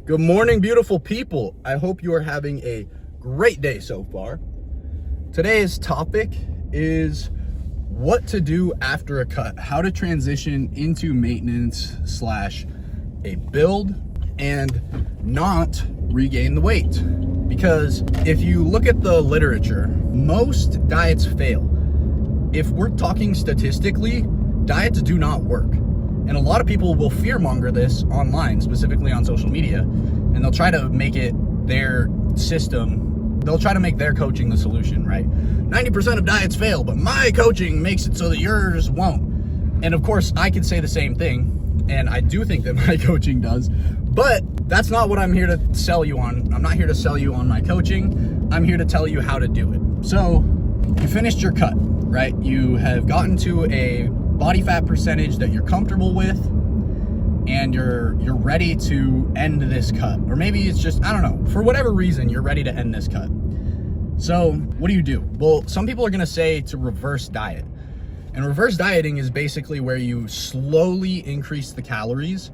Good morning, beautiful people. I hope you are having a great day so far. Today's topic is what to do after a cut, how to transition into maintenance / a build and not regain the weight. Because if you look at the literature, most diets fail. If we're talking statistically, diets do not work. And a lot of people will fearmonger this online, specifically on social media, and they'll try to make it their system. They'll try to make their coaching the solution, right? 90% of diets fail, but my coaching makes it so that yours won't. And of course, I could say the same thing, and I do think that my coaching does, but that's not what I'm here to sell you on. I'm not here to sell you on my coaching. I'm here to tell you how to do it. So you finished your cut, right? You have gotten to a body fat percentage that you're comfortable with, and you're ready to end this cut. Or maybe it's just, I don't know, for whatever reason, you're ready to end this cut. So what do? Well, some people are gonna say to reverse diet. And reverse dieting is basically where you slowly increase the calories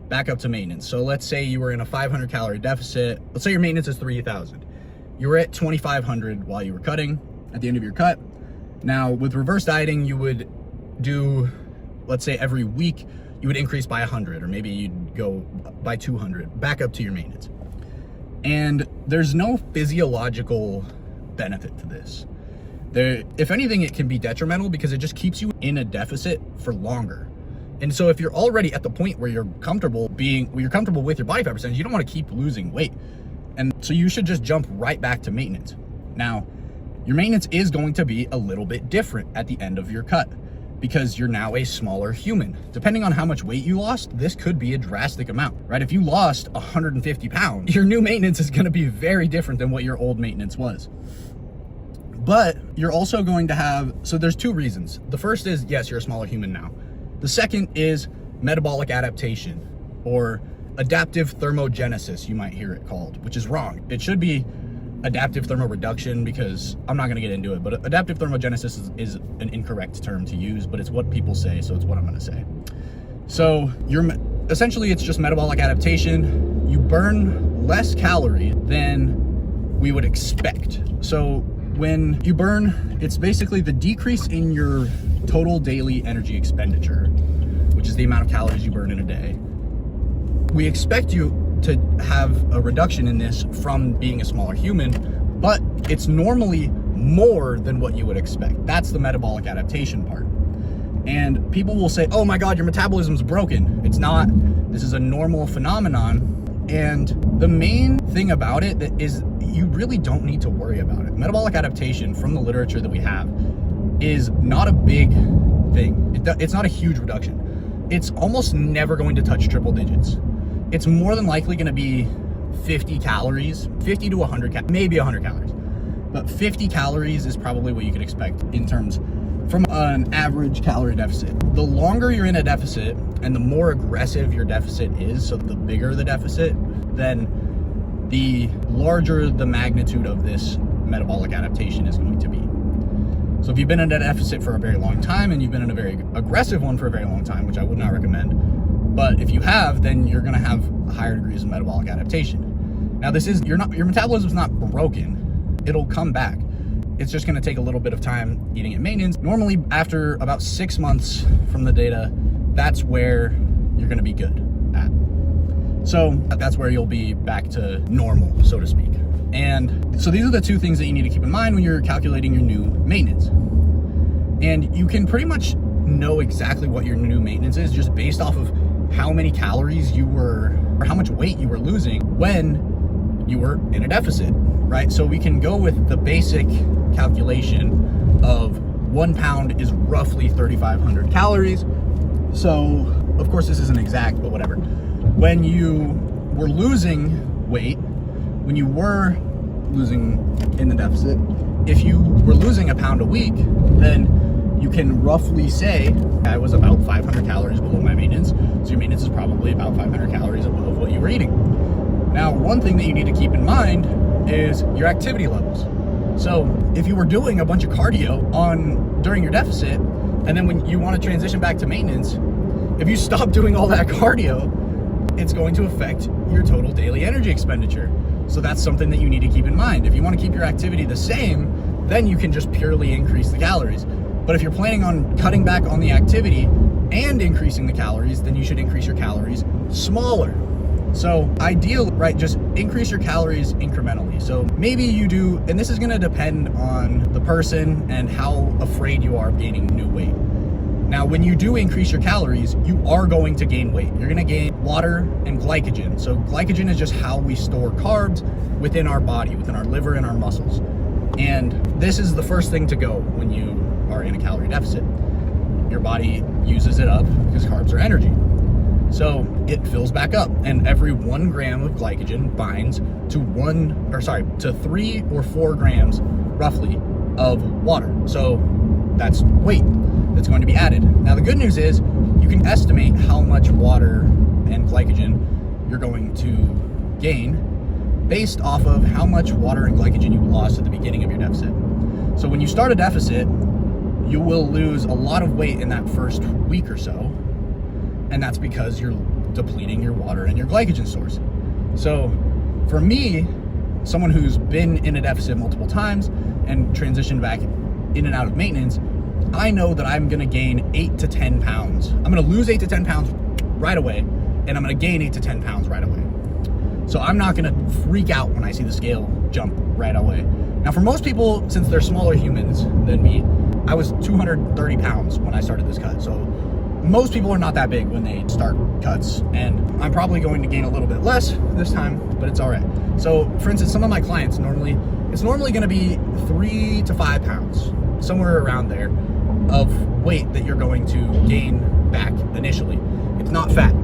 back up to maintenance. So let's say you were in a 500 calorie deficit. Let's say your maintenance is 3,000. You were at 2,500 while you were cutting at the end of your cut. Now with reverse dieting, you would do, let's say every week, you would increase by 100, or maybe you'd go by 200 back up to your maintenance. And there's no physiological benefit to this. If anything, it can be detrimental because it just keeps you in a deficit for longer. And so if you're already at the point where you're comfortable with your body fat percentage, you don't want to keep losing weight. And so you should just jump right back to maintenance. Now, your maintenance is going to be a little bit different at the end of your cut, because you're now a smaller human. Depending on how much weight you lost, this could be a drastic amount, right? If you lost 150 pounds, your new maintenance is gonna be very different than what your old maintenance was. But you're also going to have, so there's two reasons. The first is, yes, you're a smaller human now. The second is metabolic adaptation, or adaptive thermogenesis, you might hear it called, which is wrong. It should be adaptive thermoreduction, because I'm not going to get into it, but adaptive thermogenesis is an incorrect term to use, but it's what people say, so it's what I'm going to say. So essentially it's just metabolic adaptation. You burn less calories than we would expect. So when you burn, it's basically the decrease in your total daily energy expenditure, which is the amount of calories you burn in a day. We expect you to have a reduction in this from being a smaller human, but it's normally more than what you would expect. That's the metabolic adaptation part. And people will say, oh my God, your metabolism's broken. It's not. This is a normal phenomenon. And the main thing about it is you really don't need to worry about it. Metabolic adaptation, from the literature that we have, is not a big thing. It's not a huge reduction. It's almost never going to touch triple digits. It's more than likely going to be 50 calories, 50 to 100, maybe 100 calories. But 50 calories is probably what you can expect in terms from an average calorie deficit. The longer you're in a deficit and the more aggressive your deficit is, so the bigger the deficit, then the larger the magnitude of this metabolic adaptation is going to be. So if you've been in a deficit for a very long time and you've been in a very aggressive one for a very long time, which I would not recommend, but if you have, then you're gonna have higher degrees of metabolic adaptation. Now your metabolism's not broken. It'll come back. It's just gonna take a little bit of time eating at maintenance. Normally after about 6 months from the data, that's where you're gonna be good at. So that's where you'll be back to normal, so to speak. And so these are the two things that you need to keep in mind when you're calculating your new maintenance. And you can pretty much know exactly what your new maintenance is just based off of how many calories or how much weight you were losing when you were in a deficit, right? So we can go with the basic calculation of 1 pound is roughly 3,500 calories. So of course this isn't exact, but whatever. When you were losing weight, when you were losing in the deficit, if you were losing a pound a week, then you can roughly say I was about 500 calories below my maintenance. So your maintenance is probably about 500 calories above what you were eating. Now, one thing that you need to keep in mind is your activity levels. So if you were doing a bunch of cardio during your deficit, and then when you want to transition back to maintenance, if you stop doing all that cardio, it's going to affect your total daily energy. energy expenditure. So that's something that you need to keep in mind. If you want to keep your activity the same, then you can just purely increase the calories. But if you're planning on cutting back on the activity and increasing the calories, then you should increase your calories smaller. So ideal, right, just increase your calories incrementally. So maybe you do, and this is gonna depend on the person and how afraid you are of gaining new weight. Now, when you do increase your calories, you are going to gain weight. You're gonna gain water and glycogen. So glycogen is just how we store carbs within our body, within our liver and our muscles. And this is the first thing to go when you are in a calorie deficit. Your body uses it up because carbs are energy. So it fills back up, and every 1 gram of glycogen binds to 3 or 4 grams roughly of water. So that's weight that's going to be added. Now the good news is you can estimate how much water and glycogen you're going to gain based off of how much water and glycogen you lost at the beginning of your deficit. So when you start a deficit, you will lose a lot of weight in that first week or so, and that's because you're depleting your water and your glycogen source. So for me, someone who's been in a deficit multiple times and transitioned back in and out of maintenance, I know that I'm gonna gain 8 to 10 pounds. I'm gonna lose 8 to 10 pounds right away, and I'm gonna gain 8 to 10 pounds right away. So I'm not gonna freak out when I see the scale jump right away. Now for most people, since they're smaller humans than me, I was 230 pounds when I started this cut. So most people are not that big when they start cuts, and I'm probably going to gain a little bit less this time, but it's all right. So for instance, some of my clients it's normally gonna be 3 to 5 pounds, somewhere around there, of weight that you're going to gain back initially. It's not fat,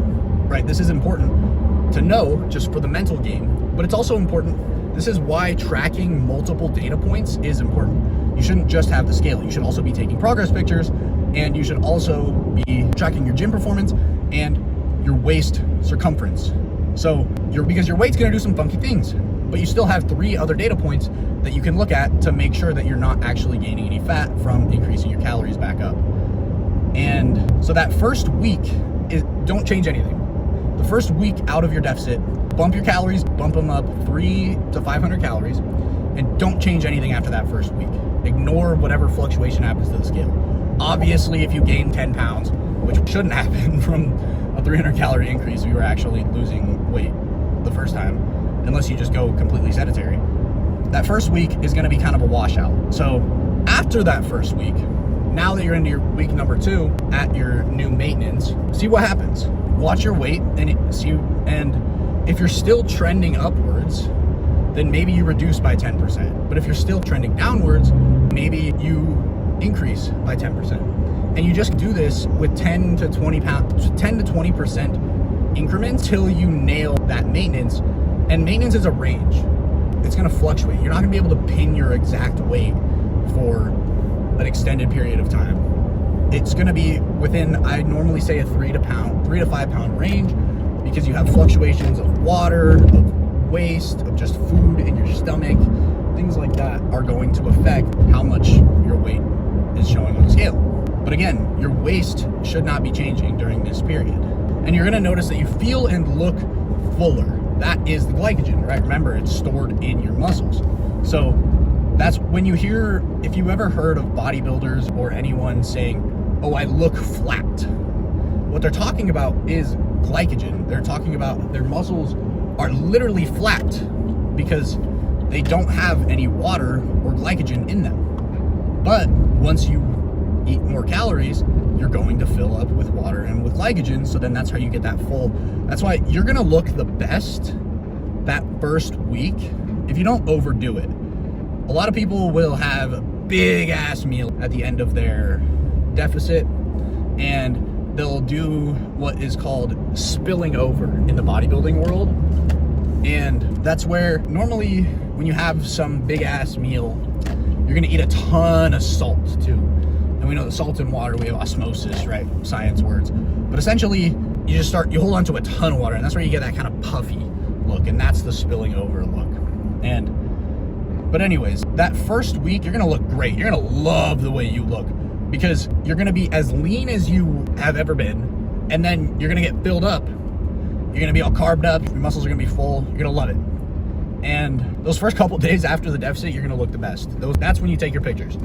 right? This is important to know just for the mental game, but it's also important. This is why tracking multiple data points is important. You shouldn't just have the scale. You should also be taking progress pictures, and you should also be tracking your gym performance and your waist circumference. So because your weight's gonna do some funky things, but you still have 3 other data points that you can look at to make sure that you're not actually gaining any fat from increasing your calories back up. And so that first week, don't change anything. The first week out of your deficit, bump your calories, bump them up 300 to 500 calories, and don't change anything after that first week. Ignore whatever fluctuation happens to the scale. Obviously, if you gain 10 pounds, which shouldn't happen from a 300 calorie increase, we were actually losing weight the first time, unless you just go completely sedentary. That first week is gonna be kind of a washout. So after that first week, now that you're into your week number 2 at your new maintenance, see what happens. Watch your weight and if you're still trending upwards, then maybe you reduce by 10%. But if you're still trending downwards, maybe you increase by 10%. And you just do this with 10 to 20% increments till you nail that maintenance. And maintenance is a range. It's gonna fluctuate. You're not gonna be able to pin your exact weight for an extended period of time. It's gonna be within, I normally say, a 3 to 5 pound range, because you have fluctuations of water, of waste, of just food in your stomach. Things like that are going to affect how much your weight is showing on the scale. But again, your waist should not be changing during this period. And you're gonna notice that you feel and look fuller. That is the glycogen, right? Remember, it's stored in your muscles. So that's when you hear, if you ever heard of bodybuilders or anyone saying, oh, I look flat, what they're talking about is glycogen. They're talking about their muscles are literally flat because they don't have any water or glycogen in them. But once you eat more calories, you're going to fill up with water and with glycogen, so then that's how you get that full. That's why you're gonna look the best that first week if you don't overdo it. A lot of people will have a big ass meal at the end of their deficit, and they'll do what is called spilling over in the bodybuilding world. And that's where normally when you have some big ass meal, you're gonna eat a ton of salt too. And we know that salt and water, we have osmosis, right? Science words. But essentially, you hold on to a ton of water, and that's where you get that kind of puffy look, and that's the spilling over look. But anyways, that first week, you're gonna look great. You're gonna love the way you look, because you're gonna be as lean as you have ever been, and then you're gonna get filled up, You're gonna be all carbed up, your muscles are gonna be full, you're gonna love it. And those first couple days after the deficit, you're gonna look the best. That's when you take your pictures.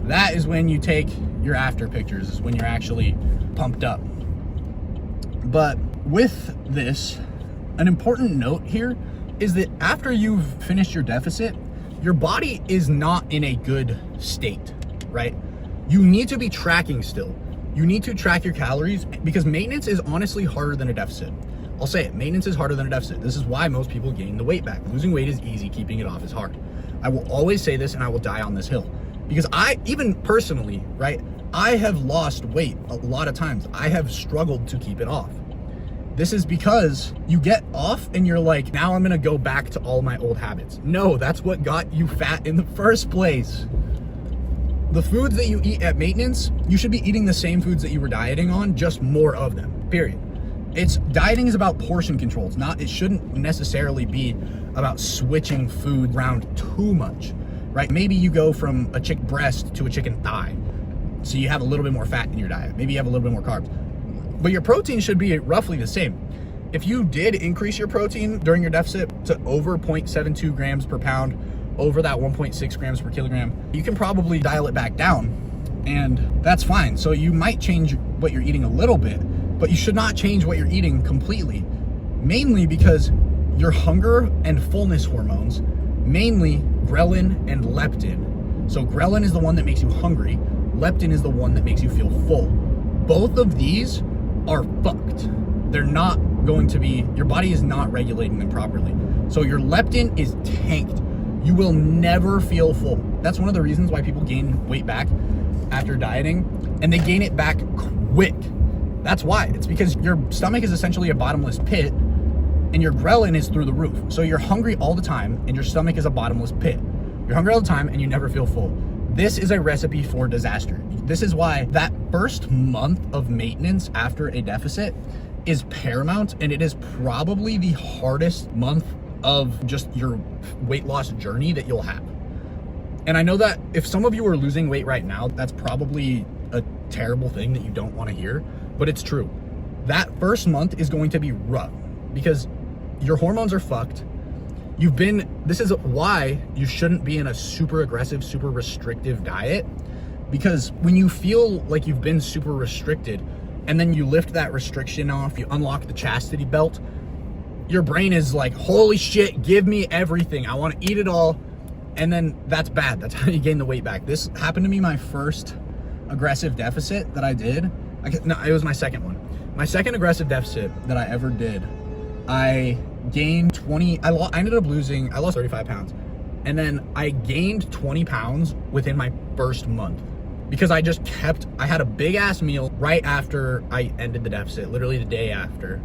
That is when you take your after pictures, is when you're actually pumped up. But with this, an important note here is that after you've finished your deficit, your body is not in a good state, right? You need to be tracking still. You need to track your calories because maintenance is honestly harder than a deficit. I'll say it, maintenance is harder than a deficit. This is why most people gain the weight back. Losing weight is easy, keeping it off is hard. I will always say this and I will die on this hill. Because even personally, right, I have lost weight a lot of times. I have struggled to keep it off. This is because you get off and you're like, now I'm gonna go back to all my old habits. No, that's what got you fat in the first place. The foods that you eat at maintenance, you should be eating the same foods that you were dieting on, just more of them, period. Dieting is about portion control. It shouldn't necessarily be about switching food around too much, right? Maybe you go from a chicken breast to a chicken thigh. So you have a little bit more fat in your diet. Maybe you have a little bit more carbs. But your protein should be roughly the same. If you did increase your protein during your deficit to over 0.72 grams per pound, over that 1.6 grams per kilogram, you can probably dial it back down, and that's fine. So you might change what you're eating a little bit, but you should not change what you're eating completely, mainly because your hunger and fullness hormones, mainly ghrelin and leptin. So ghrelin is the one that makes you hungry, leptin is the one that makes you feel full. Both of these are fucked. They're not going to be, your body is not regulating them properly. So your leptin is tanked. You will never feel full. That's one of the reasons why people gain weight back after dieting, and they gain it back quick. That's why. It's because your stomach is essentially a bottomless pit and your ghrelin is through the roof. So you're hungry all the time and your stomach is a bottomless pit. You're hungry all the time and you never feel full. This is a recipe for disaster. This is why that first month of maintenance after a deficit is paramount, and it is probably the hardest month of just your weight loss journey that you'll have. And I know that if some of you are losing weight right now, that's probably a terrible thing that you don't want to hear, but it's true. That first month is going to be rough because your hormones are fucked. This is why you shouldn't be in a super aggressive, super restrictive diet, because when you feel like you've been super restricted and then you lift that restriction off, you unlock the chastity belt, your brain is like, holy shit, give me everything. I want to eat it all. And then that's bad. That's how you gain the weight back. This happened to me my first aggressive deficit that I did. No, it was my second one. My second aggressive deficit that I ever did, I gained 20, I lost 35 pounds. And then I gained 20 pounds within my first month because I had a big ass meal right after I ended the deficit, literally the day after.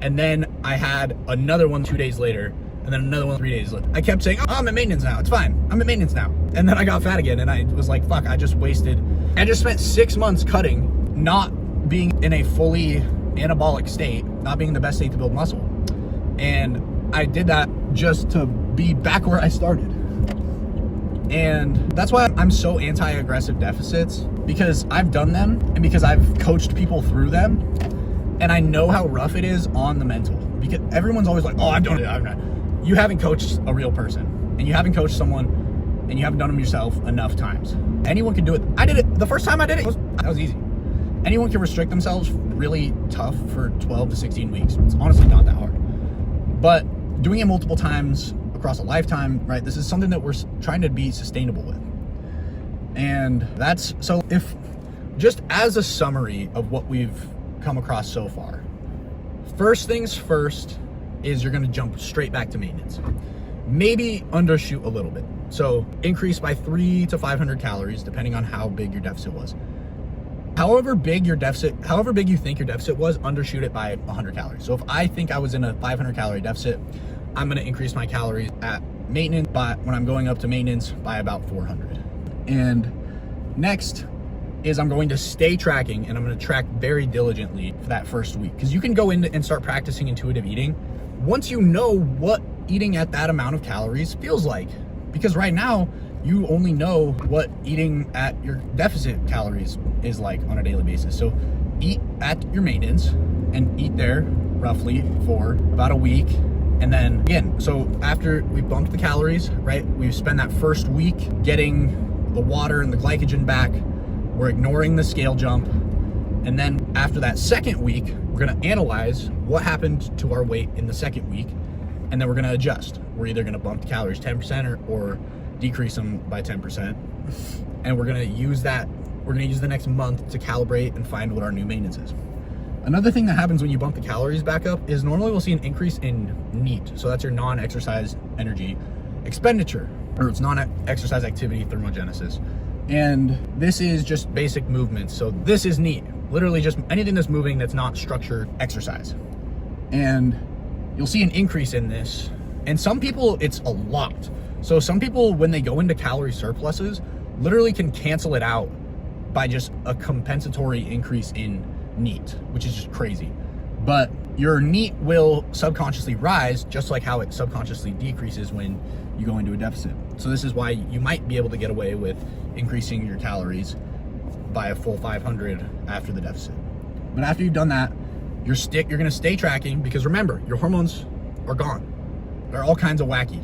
And then I had another one 2 days later, and then another one 3 days later. I kept saying, oh, I'm at maintenance now, it's fine, I'm at maintenance now. And then I got fat again, and I was like, fuck, I just spent 6 months cutting, not being in a fully anabolic state, not being in the best state to build muscle. And I did that just to be back where I started. And that's why I'm so anti-aggressive deficits, because I've done them, and because I've coached people through them. And I know how rough it is on the mental, because everyone's always like, oh, I've done it. You haven't coached a real person, and you haven't coached someone, and you haven't done them yourself enough times. Anyone can do it. I did it. The first time I did it, that was easy. Anyone can restrict themselves really tough for 12 to 16 weeks. It's honestly not that hard. But doing it multiple times across a lifetime, right? This is something that we're trying to be sustainable with. And that's, so if, just as a summary of what we've come across so far, first things first is you're going to jump straight back to maintenance. Maybe undershoot a little bit. So increase by 300 to 500 calories, depending on how big your deficit was. However big you think your deficit was, undershoot it by 100 calories. So if I think I was in a 500 calorie deficit, I'm going to increase my calories at maintenance, but when I'm going up to maintenance, by about 400. And next is I'm going to stay tracking, and I'm going to track very diligently for that first week, because you can go in and start practicing intuitive eating once you know what eating at that amount of calories feels like. Because right now you only know what eating at your deficit calories is like on a daily basis. So eat at your maintenance and eat there roughly for about a week. And then again, so after we bumped the calories, right, we spend that first week getting the water and the glycogen back. We're ignoring the scale jump. And then after that second week, we're gonna analyze what happened to our weight in the second week. And then we're gonna adjust. We're either gonna bump the calories 10% or decrease them by 10%. And we're gonna use that, we're gonna use the next month to calibrate and find what our new maintenance is. Another thing that happens when you bump the calories back up is normally we'll see an increase in NEAT. So that's your non-exercise energy expenditure, or it's non-exercise activity thermogenesis. And this is just basic movements. So this is NEAT, literally just anything that's moving that's not structured exercise. And you'll see an increase in this. And some people, it's a lot. So some people, when they go into calorie surpluses, literally can cancel it out by just a compensatory increase in NEAT, which is just crazy. But your NEAT will subconsciously rise, just like how it subconsciously decreases when you go into a deficit. So this is why you might be able to get away with increasing your calories by a full 500 after the deficit. But after you've done that, you're gonna stay tracking, because remember, your hormones are gone. They're all kinds of wacky.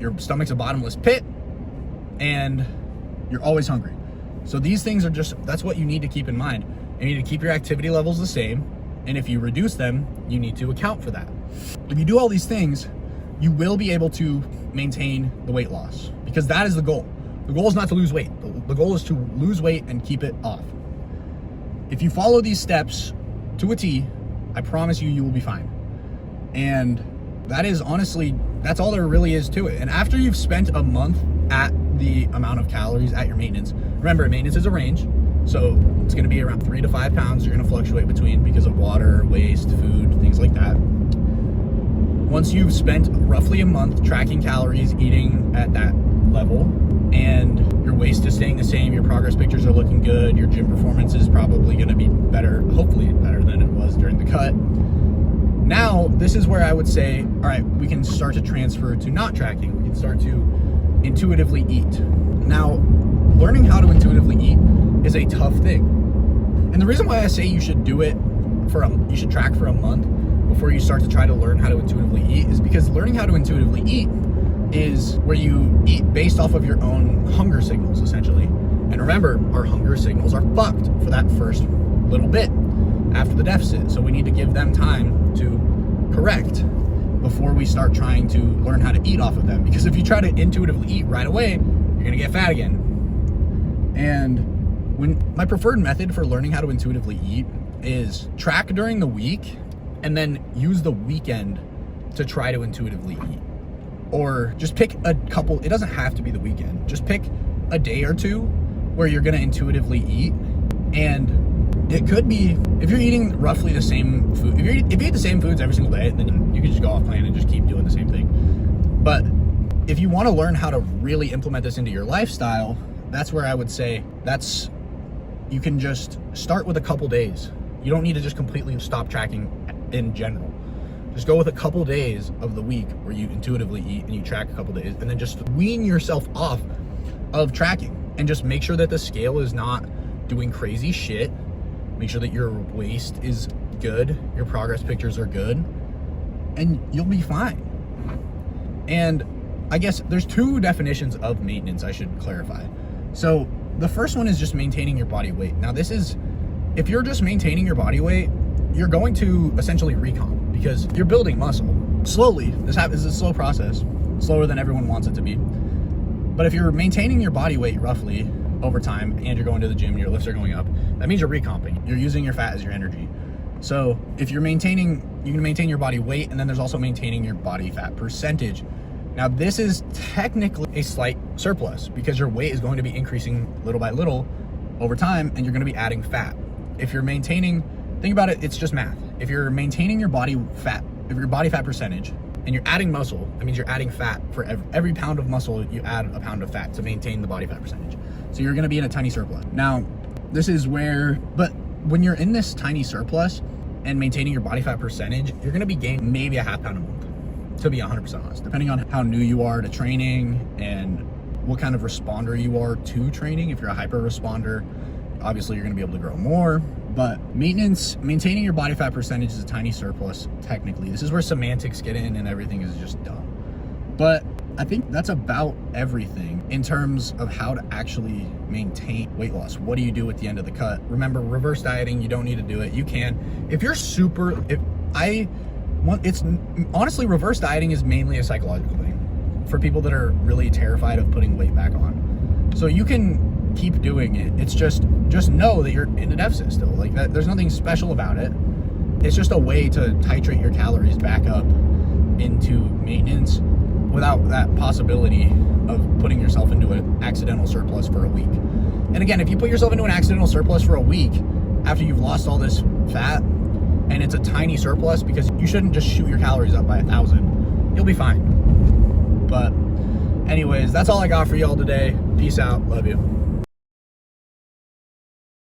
Your stomach's a bottomless pit, and you're always hungry. So these things are just, that's what you need to keep in mind. You need to keep your activity levels the same, and if you reduce them, you need to account for that. If you do all these things, you will be able to maintain the weight loss, because that is the goal. The goal is not to lose weight. The goal is to lose weight and keep it off. If you follow these steps to a T, I promise you, you will be fine. And that is honestly, that's all there really is to it. And after you've spent a month at the amount of calories at your maintenance, remember, maintenance is a range. So it's gonna be around 3 to 5 pounds you're gonna fluctuate between because of water, waste, food, things like that. Once you've spent roughly a month tracking calories, eating at that level, and your waist is staying the same, your progress pictures are looking good, your gym performance is probably gonna be better, hopefully better than it was during the cut. Now, this is where I would say, all right, we can start to transfer to not tracking. We can start to intuitively eat. Now, learning how to intuitively eat is a tough thing. And the reason why I say you should do it you should track for a month before you start to try to learn how to intuitively eat is because learning how to intuitively eat is where you eat based off of your own hunger signals, essentially. And remember, our hunger signals are fucked for that first little bit after the deficit. So we need to give them time to correct before we start trying to learn how to eat off of them. Because if you try to intuitively eat right away, you're gonna get fat again. And my preferred method for learning how to intuitively eat is track during the week and then use the weekend to try to intuitively eat. Or just pick a couple, it doesn't have to be the weekend, just pick a day or two where you're gonna intuitively eat. And it could be, if you're eating roughly the same food, if you eat the same foods every single day, then you can just go off plan and just keep doing the same thing. But if you wanna learn how to really implement this into your lifestyle, that's where I would say you can just start with a couple days. You don't need to just completely stop tracking in general. Just go with a couple days of the week where you intuitively eat and you track a couple days, and then just wean yourself off of tracking and just make sure that the scale is not doing crazy shit. Make sure that your waist is good, your progress pictures are good, and you'll be fine. And I guess there's two definitions of maintenance I should clarify. So the first one is just maintaining your body weight. Now this is, if you're just maintaining your body weight, you're going to essentially recomp because you're building muscle. Slowly, this is a slow process, slower than everyone wants it to be. But if you're maintaining your body weight roughly over time and you're going to the gym, your lifts are going up, that means you're recomping. You're using your fat as your energy. So if you're maintaining, you can maintain your body weight, and then there's also maintaining your body fat percentage. Now this is technically a slight surplus because your weight is going to be increasing little by little over time, and you're going to be adding fat. If you're maintaining, think about it, it's just math. If you're maintaining your body fat, if your body fat percentage, and you're adding muscle, that means you're adding fat. For every pound of muscle, you add a pound of fat to maintain the body fat percentage. So you're going to be in a tiny surplus. Now, this is where, but when you're in this tiny surplus and maintaining your body fat percentage, you're going to be gaining maybe a half pound a month, to be 100% honest, depending on how new you are to training and what kind of responder you are to training. If you're a hyper responder, obviously you're going to be able to grow more. But maintaining your body fat percentage is a tiny surplus, technically. This is where semantics get in and everything is just dumb. But I think that's about everything in terms of how to actually maintain weight loss. What do you do at the end of the cut? Remember, reverse dieting, you don't need to do it. You can. If you're honestly, reverse dieting is mainly a psychological thing for people that are really terrified of putting weight back on. So you can keep doing it. It's just know that you're in a deficit still. Like that, there's nothing special about it. It's just a way to titrate your calories back up into maintenance without that possibility of putting yourself into an accidental surplus for a week. And again, if you put yourself into an accidental surplus for a week after you've lost all this fat, and it's a tiny surplus, because you shouldn't just shoot your calories up by 1,000, you'll be fine. But anyways, that's all I got for y'all today. Peace out. Love you.